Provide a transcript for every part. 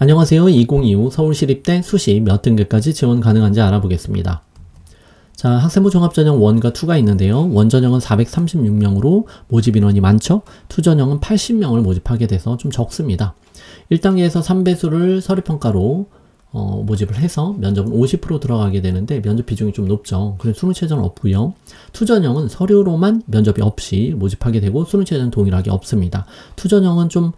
안녕하세요. 2025 서울시립대 수시 몇 등급까지 지원 가능한지 알아보겠습니다. 자, 학생부 종합전형 1과 2가 있는데요. 원전형은 436명으로 모집 인원이 많죠. 투전형은 80명을 모집하게 돼서 좀 적습니다. 1단계에서 3배수를 서류평가로 모집을 해서 면접은 50% 들어가게 되는데 면접 비중이 좀 높죠. 그래서 수능최저는 없고요. 투전형은 서류로만 면접이 없이 모집하게 되고 수능최저는 동일하게 없습니다. 투전형은 좀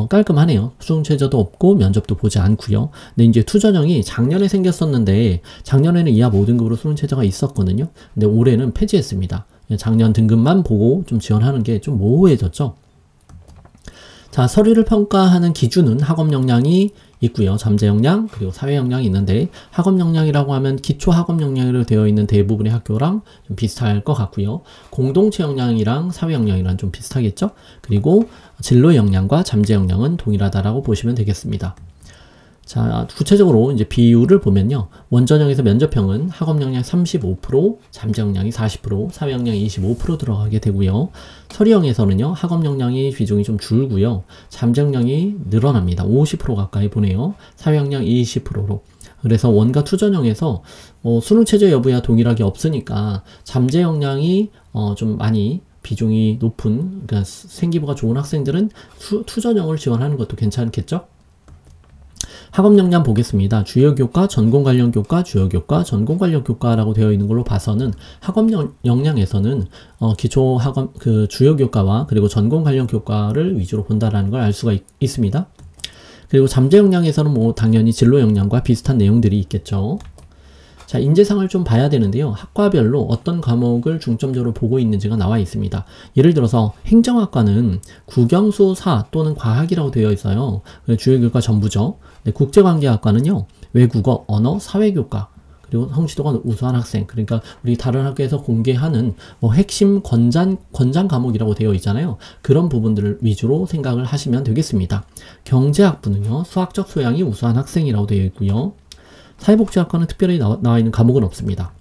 깔끔하네요. 수능최저도 없고 면접도 보지 않고요. 근데 이제 투전형이 작년에 생겼었는데 작년에는 이하 5등급으로 수능최저가 있었거든요. 근데 올해는 폐지했습니다. 작년 등급만 보고 좀 지원하는 게 좀 모호해졌죠. 자, 서류를 평가하는 기준은 학업 역량이 있고요. 잠재 역량 그리고 사회 역량이 있는데 학업 역량이라고 하면 기초 학업 역량으로 되어 있는 대부분의 학교랑 좀 비슷할 것 같고요. 공동체 역량이랑 사회 역량이랑 좀 비슷하겠죠. 그리고 진로 역량과 잠재 역량은 동일하다라고 보시면 되겠습니다. 자, 구체적으로 이제 비율을 보면요. 원전형에서 면접형은 학업 역량 35%, 잠재 역량이 40%, 사회 역량이 25% 들어가게 되고요. 서류형에서는요. 학업 역량이 비중이 좀 줄고요. 잠재 역량이 늘어납니다. 50% 가까이 보네요. 사회 역량 20%로. 그래서 원과 투전형에서 수능 최저 여부야 동일하게 없으니까 잠재 역량이 좀 많이 비중이 높은, 그러니까 생기부가 좋은 학생들은 투전형을 지원하는 것도 괜찮겠죠? 학업 역량 보겠습니다. 주요 교과, 전공 관련 교과, 주요 교과, 전공 관련 교과라고 되어 있는 걸로 봐서는 학업 역량에서는 기초 학업 주요 교과와 그리고 전공 관련 교과를 위주로 본다라는 걸 알 수가 있습니다. 그리고 잠재 역량에서는 뭐 당연히 진로 역량과 비슷한 내용들이 있겠죠. 자, 인재상을 좀 봐야 되는데요. 학과별로 어떤 과목을 중점적으로 보고 있는지가 나와 있습니다. 예를 들어서 행정학과는 국영수사 또는 과학이라고 되어 있어요. 주요 교과 전부죠. 국제관계학과는요. 외국어, 언어, 사회교과 그리고 성취도가 우수한 학생, 그러니까 우리 다른 학교에서 공개하는 뭐 핵심 권장 과목이라고 되어 있잖아요. 그런 부분들을 위주로 생각을 하시면 되겠습니다. 경제학부는요. 수학적 소양이 우수한 학생이라고 되어 있고요. 사회복지학과는 특별히 나와 있는 과목은 없습니다.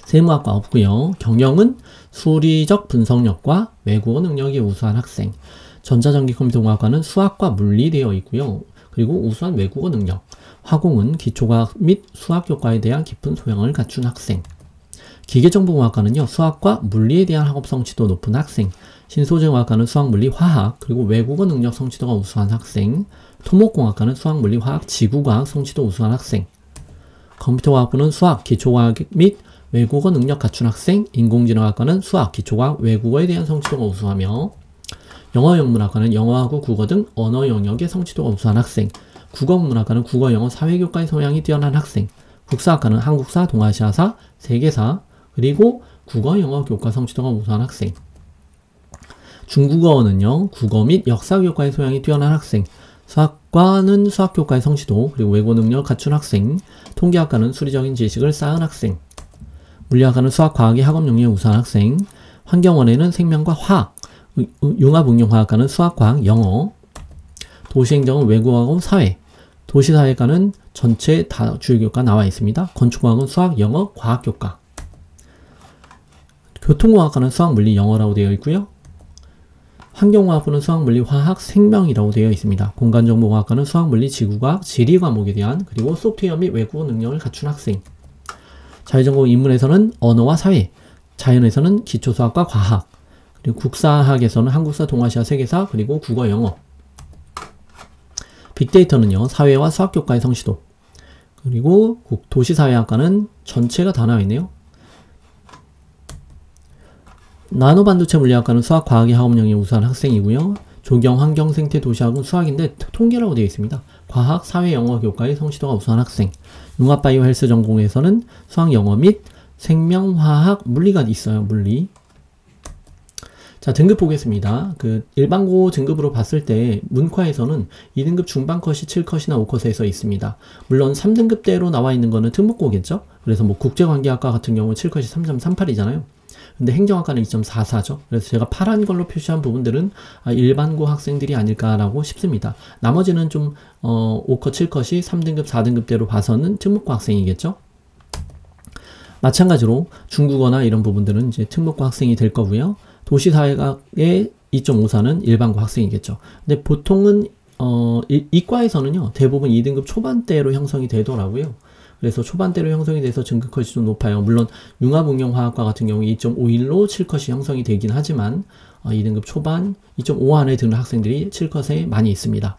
세무학과 없고요. 경영은 수리적 분석력과 외국어 능력이 우수한 학생. 전자전기컴퓨터공학과는 수학과 물리 되어 있고요. 그리고 우수한 외국어 능력. 화공은 기초과학 및 수학교과에 대한 깊은 소양을 갖춘 학생. 기계정보공학과는요. 수학과 물리에 대한 학업 성취도 높은 학생. 신소재공학과는 수학, 물리, 화학, 그리고 외국어 능력 성취도가 우수한 학생. 토목공학과는 수학, 물리, 화학, 지구과학 성취도 우수한 학생. 컴퓨터과학부는 수학, 기초과학 및 외국어 능력 갖춘 학생. 인공지능학과는 수학, 기초과학, 외국어에 대한 성취도가 우수하며 영어영문학과는 영어하고 국어 등 언어 영역의 성취도가 우수한 학생. 국어문학과는 국어, 영어, 사회교과의 소양이 뛰어난 학생. 국사학과는 한국사, 동아시아사, 세계사, 그리고 국어, 영어 교과 성취도가 우수한 학생. 중국어는요, 국어 및 역사교과의 소양이 뛰어난 학생. 수학과는 수학교과의 성취도, 그리고 외국어 능력 갖춘 학생. 통계학과는 수리적인 지식을 쌓은 학생. 물리학과는 수학, 과학의 학업 역량이 우수한 학생. 환경원에는 생명과 화학. 융합응용화학과는 수학, 과학, 영어. 도시행정은 외국어하고 사회. 도시사회과는 전체 다 주요 교과 나와 있습니다. 건축공학은 수학, 영어, 과학교과. 교통공학과는 수학, 물리, 영어라고 되어 있고요. 환경공학부는 수학, 물리, 화학, 생명이라고 되어 있습니다. 공간정보공학과는 수학, 물리, 지구과학, 지리 과목에 대한 그리고 소프트웨어 및 외국어 능력을 갖춘 학생. 자유전공 인문에서는 언어와 사회, 자연에서는 기초수학과 과학, 그리고 국사학에서는 한국사, 동아시아, 세계사, 그리고 국어, 영어. 빅데이터는요, 사회와 수학교과의 성취도. 그리고 도시사회학과는 전체가 다 나와 있네요. 나노반도체 물리학과는 수학, 과학의 학업력이 우수한 학생이고요. 조경, 환경, 생태, 도시학은 수학인데 통계라고 되어 있습니다. 과학, 사회, 영어 교과의 성취도가 우수한 학생. 융합바이오 헬스 전공에서는 수학, 영어 및 생명, 화학, 물리가 있어요. 물리. 자, 등급 보겠습니다. 일반고 등급으로 봤을 때 문과에서는 2등급 중반컷이 7컷이나 5컷에서 있습니다. 물론 3등급대로 나와 있는 거는 특목고겠죠? 그래서 뭐 국제관계학과 같은 경우 7컷이 3.38이잖아요. 근데 행정학과는 2.44죠. 그래서 제가 파란 걸로 표시한 부분들은 일반고 학생들이 아닐까라고 싶습니다. 나머지는 좀 5컷, 7컷이 3등급, 4등급대로 봐서는 특목고 학생이겠죠? 마찬가지로 중국어나 이런 부분들은 이제 특목고 학생이 될 거고요. 도시사회학의 2.54는 일반고 학생이겠죠. 근데 보통은 이과에서는요, 대부분 2등급 초반대로 형성이 되더라고요. 그래서 초반대로 형성이 돼서 등급컷이 좀 높아요. 물론 융합응용화학과 같은 경우 2.51로 7컷이 형성이 되긴 하지만 2등급 초반 2.5 안에 드는 학생들이 7컷에 많이 있습니다.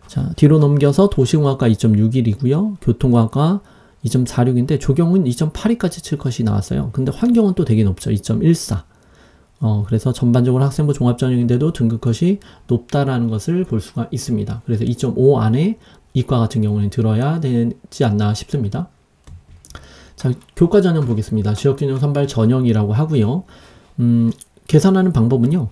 자, 뒤로 넘겨서 도시공학과 2.61이고요. 교통과학과 2.46인데 조경은 2.82까지 7컷이 나왔어요. 근데 환경은 또 되게 높죠. 2.14. 그래서 전반적으로 학생부 종합전형인데도 등급컷이 높다라는 것을 볼 수가 있습니다. 그래서 2.5 안에 이과 같은 경우는 들어야 되지 않나 싶습니다. 자, 교과 전형 보겠습니다. 지역균형 선발 전형이라고 하고요. 계산하는 방법은요.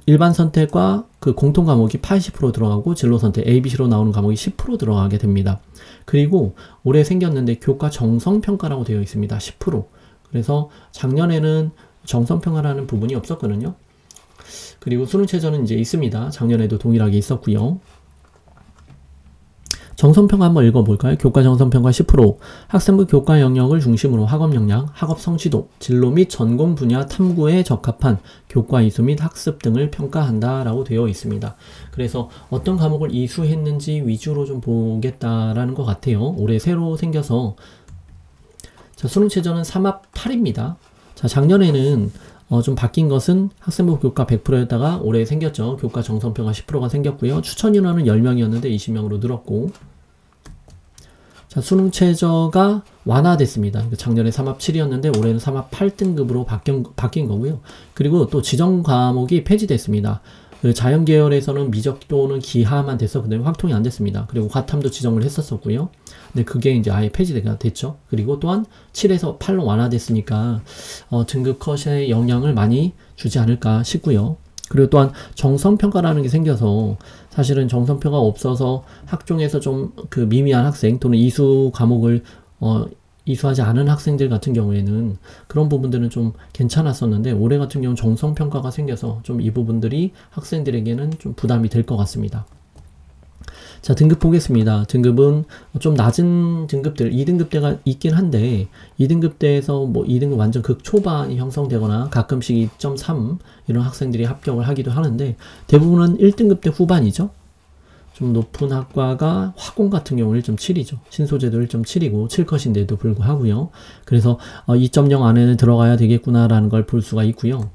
일반 선택과 그 공통 과목이 80% 들어가고 진로 선택 ABC로 나오는 과목이 10% 들어가게 됩니다. 그리고 올해 생겼는데 교과 정성평가라고 되어 있습니다. 10%. 그래서 작년에는 정성평가라는 부분이 없었거든요. 그리고 수능체전은 이제 있습니다. 작년에도 동일하게 있었고요. 정성평가 한번 읽어볼까요? 교과 정성평가 10%, 학생부 교과 영역을 중심으로 학업 역량, 학업 성취도, 진로 및 전공 분야 탐구에 적합한 교과 이수 및 학습 등을 평가한다 라고 되어 있습니다. 그래서 어떤 과목을 이수했는지 위주로 좀 보겠다라는 것 같아요. 올해 새로 생겨서. 자, 수능체전은 3합 8입니다. 자, 작년에는 좀 바뀐 것은 학생부 교과 100%였다가 올해 생겼죠. 교과 정성평가 10%가 생겼고요. 추천 인원은 10명이었는데 20명으로 늘었고. 자, 수능 최저가 완화됐습니다. 작년에 3합 7이었는데 올해는 3합 8등급으로 바뀐 거고요. 그리고 또 지정 과목이 폐지됐습니다. 그 자연계열에서는 미적 또는 기하만 돼서 그다음에 확통이 안 됐습니다. 그리고 과탐도 지정을 했었었고요. 근데 그게 이제 아예 폐지가 됐죠. 그리고 또한 7에서 8로 완화됐으니까 등급 컷에 영향을 많이 주지 않을까 싶고요. 그리고 또한 정성평가라는 게 생겨서 사실은 정성평가 없어서 학종에서 좀 그 미미한 학생 또는 이수 과목을 이수하지 않은 학생들 같은 경우에는 그런 부분들은 좀 괜찮았었는데 올해 같은 경우는 정성평가가 생겨서 좀 이 부분들이 학생들에게는 좀 부담이 될 것 같습니다. 자, 등급 보겠습니다. 등급은 좀 낮은 등급들, 2등급대가 있긴 한데 2등급대에서 뭐 2등급 완전 극초반이 형성되거나 가끔씩 2.3 이런 학생들이 합격을 하기도 하는데 대부분은 1등급대 후반이죠. 좀 높은 학과가 화공 같은 경우는 1.7이죠. 신소재도 1.7이고 7컷인데도 불구하고요. 그래서 2.0 안에는 들어가야 되겠구나라는 걸 볼 수가 있고요.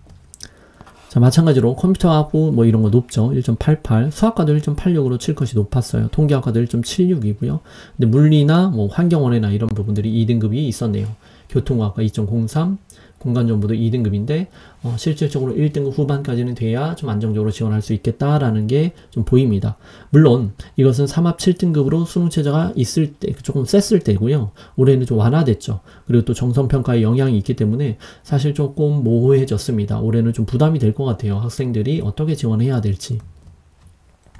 자, 마찬가지로 컴퓨터하고 뭐 이런 거 높죠. 1.88, 수학과도 1.86으로 7컷이 높았어요. 통계학과도 1.76이고요. 근데 물리나 뭐 환경원해나 이런 부분들이 2등급이 있었네요. 교통과학과 2.03, 공간정보도 2등급인데 실질적으로 1등급 후반까지는 돼야 좀 안정적으로 지원할 수 있겠다라는 게 좀 보입니다. 물론 이것은 3합 7등급으로 수능 최저가 있을 때 조금 셌을 때고요. 올해는 좀 완화됐죠. 그리고 또 정성평가에 영향이 있기 때문에 사실 조금 모호해졌습니다. 올해는 좀 부담이 될 것 같아요. 학생들이 어떻게 지원해야 될지.